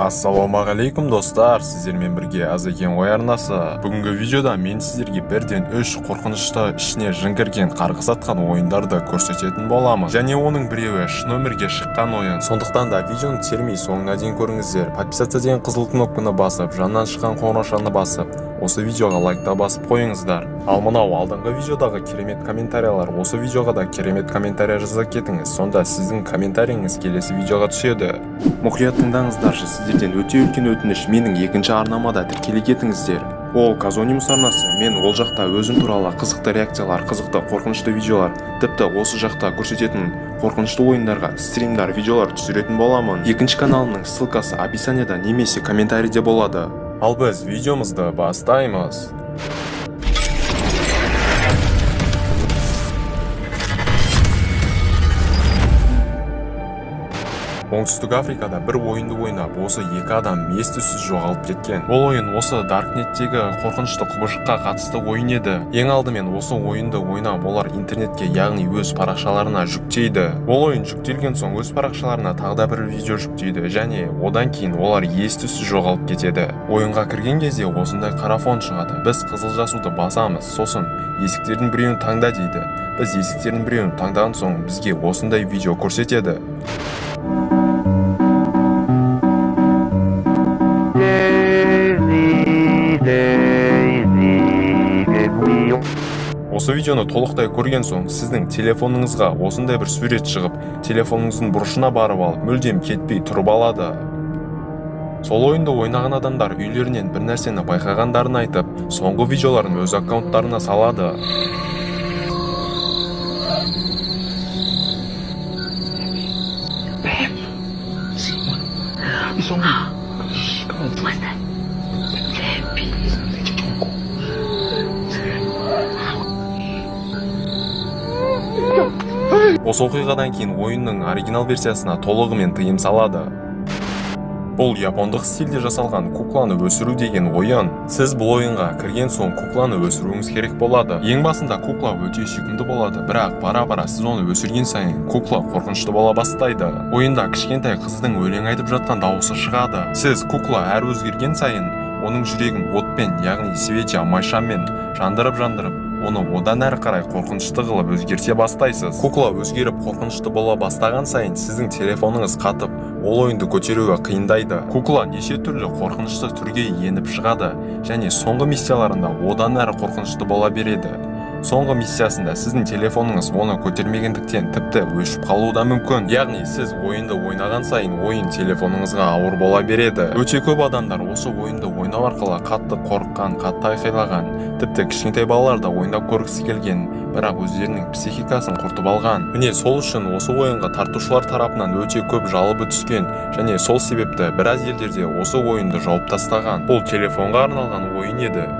Ассалаумағалейкум достар, сіздермен бірге Азекен ой арнасы. Бүгінгі видеода мен сіздерге бірден 3 қорқынышты ішіне жын кірген қарғыс атқан ойындарды көрсететін боламын. Және оның біреуі шын өмірге шыққан ойын. Сондықтан да видеоны термей соңына дейін көріңіздер. Подписаться деген қызыл кнопканы басып, жаннан шыққан қоңыраушаны басып, осы видеоға лайкта басып қойыңыздар. Ал мынау алдыңғы видеодағы керемет комментариялар, осы видеоға да керемет комментария жаза кетіңіз. Сонда сіздің комментарийіңіз келесі видеоға түседі. Мұқият тыңдаңыздаршы, сіздерден өте үлкен өтініш, менің екінші арнамада тіркеле кетіңіздер. Ол Казонимус арнасы. Мен ол жақта өзім туралы қызықты реакциялар, қызықты қорқынышты видеолар, тіпті осы жақта көрсететін қорқынышты ойындарға стримдар, видеолар түсіретін боламын. Екінші каналымның ссылкасы описанияда немесе комментарийде болады. Ал біз видеомызды бастаймыз. Оңтүстік Африкада бір ойынды ойнап, осы екі адам ес-түссіз жоғалып кеткен. Бұл ойын осы Даркнеттегі қорқынышты құбыжыққа қатысты ойын еді. Ең алдымен осы ойынды ойнап, олар интернетке, яғни өз парақшаларына жүктейді. Бұл ойын жүктелген соң өз парақшаларына тағы да бір видео жүктейді, және одан кейін олар ес-түссіз жоғалып кетеді. Ойынға кірген кезде осындай қара фон шығады. Біз қызыл жасуды басамыз, сосын есіктердің біреуін таңда дейді. Біз есіктердің біреуін таңдаған соң бізге осындай видео көрсетеді. Осы видеоны толықтай көрген соң сіздің телефоныңызға осындай бір сурет шығып, телефоныңыздың бұрышына барып алып, мүлдем кетпей тұрып алады. Сол ойынды ойнаған адамдар үйлерінен бір нәрсені байқағандарын айтып, соңғы видеоларын өз аккаунттарына салады. Осы оқиғадан кейін ойынның оригинал версиясына толығымен тыйым салады. Бұл япондық стильде жасалған кукланы өсіру деген ойын. Сіз бұл ойынға кірген соң кукланы өсіруіңіз керек болады. Ең басында кукла өте сүйкімді болады, бірақ бара-бара сіз оны өсірген сайын кукла қорқынышты бола бастайды. Ойында кішкентай қыздың өлең айтып жатқан дауысы шығады. Сіз кукла әр өзгерген сайын оның жүрегін отпен, яғни свеча майшаммен жандырып, оны одан әрі қарай қорқынышты қылып өзгерте бастайсыз. Кукла өзгеріп қорқынышты бола бастаған сайын сіздің телефоныңыз қатып, ол ойынды көтеруі қиындайды. Кукла неше түрлі қорқынышты түрге еніп шығады, және соңғы миссияларында одан әрі қорқынышты бола береді. Соңғы миссиясында сіздің телефоныңыз оны көтермегендіктен тіпті өшіп қалуы да мүмкін. Яғни сіз ойынды ойнаған сайын ойын телефоныңызға ауыр бола береді. Өте көп адамдар осы ойынды ойнау арқылы қатты қорыққан, қатты айқайлаған, тіпті кішкентай балалар да ойнап көргісі келген, бірақ өздерінің психикасын құртып алған. Міне сол үшін осы ойынға тартушылар тарапынан өте көп жалобы түскен, және сол себепті біраз елдерде осы ойынды жауып тастаған. Бұл телефонға арналған ойын еді.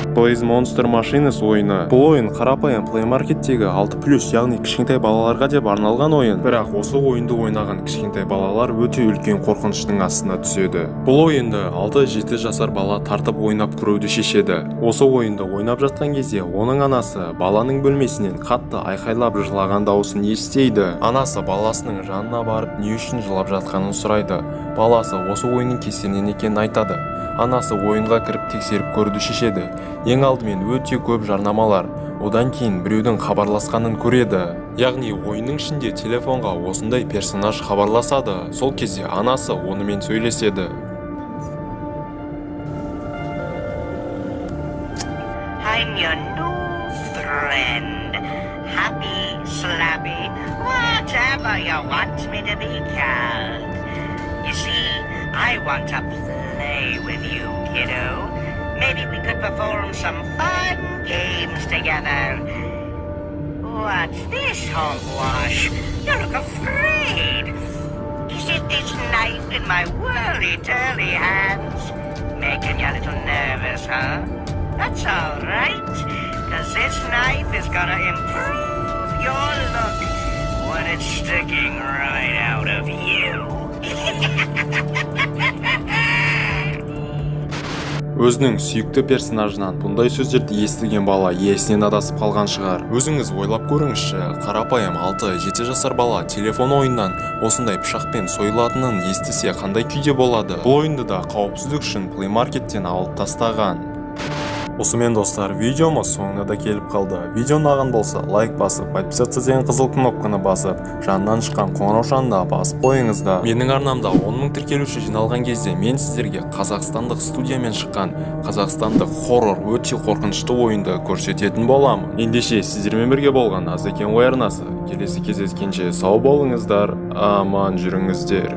Blaze Monster Machines ойыны. Бұл ойын қарапайым Play Market'тегі 6+, яғни кішкентай балаларға деп арналған ойын. Бірақ осы ойынды ойнаған кішкентай балалар өте үлкен қорқыныштың астына түседі. Бұл ойынды 6-7 жасар бала тартып ойнап көруді шешеді. Осы ойынды ойнап жатқан кезде оның анасы баланың бөлмесінен қатты айқайлап жылаған дауысын естиді. Анасы баласының жанына барып не үшін жылап жатқанын сұрайды. Баласы осы ойынның кесірінен екенін айтады. Анасы ойынға кіріп тексеріп көруді шешеді. Ең алдымен өте көп жарнамалар, одан кейін біреудің хабарласқанын көреді. Яғни ойынның ішінде телефонға осындай персонаж хабарласады. Сол кезде анасы онымен сөйлеседі. I'm your new friend. Happy, slappy, whatever you want me to be called. You see, I want to play with you, kiddo. Maybe we could perform some fun games together. What's this, hogwash? You look afraid. Is it this knife in my whirly-turly hands making you a little nervous, huh? That's all right, 'cause this knife is gonna improve your look when it's sticking right out of you. Өзінің сүйікті персонажынан бұндай сөздерді естіген бала есінен адасып қалған шығар. Өзіңіз ойлап көріңізші, қарапайым 6-7 жасар бала телефон ойыннан осындай пышақпен сойылатынын естісе қандай күйде болады? Бұл ойынды да қауіпсіздік үшін Play Market'тен алып тастаған. Осымен достар, видеомыз соңына да келіп қалды. Видео ұнаған болса лайк басып, подписаться деген қызыл кнопканы басып, жанынан шыққан қоңырау шанына басып қойыңыздар. Менің арнамда 10 000 тіркелуші жиналған кезде мен сіздерге қазақстандық студиямен шыққан қазақстандық хоррор өте қорқынышты ойынды көрсететін боламын. Ендеше сіздермен бірге болған Азекен ғой арнасы. Келесі кездескенше сау болыңыздар, аман жүріңіздер.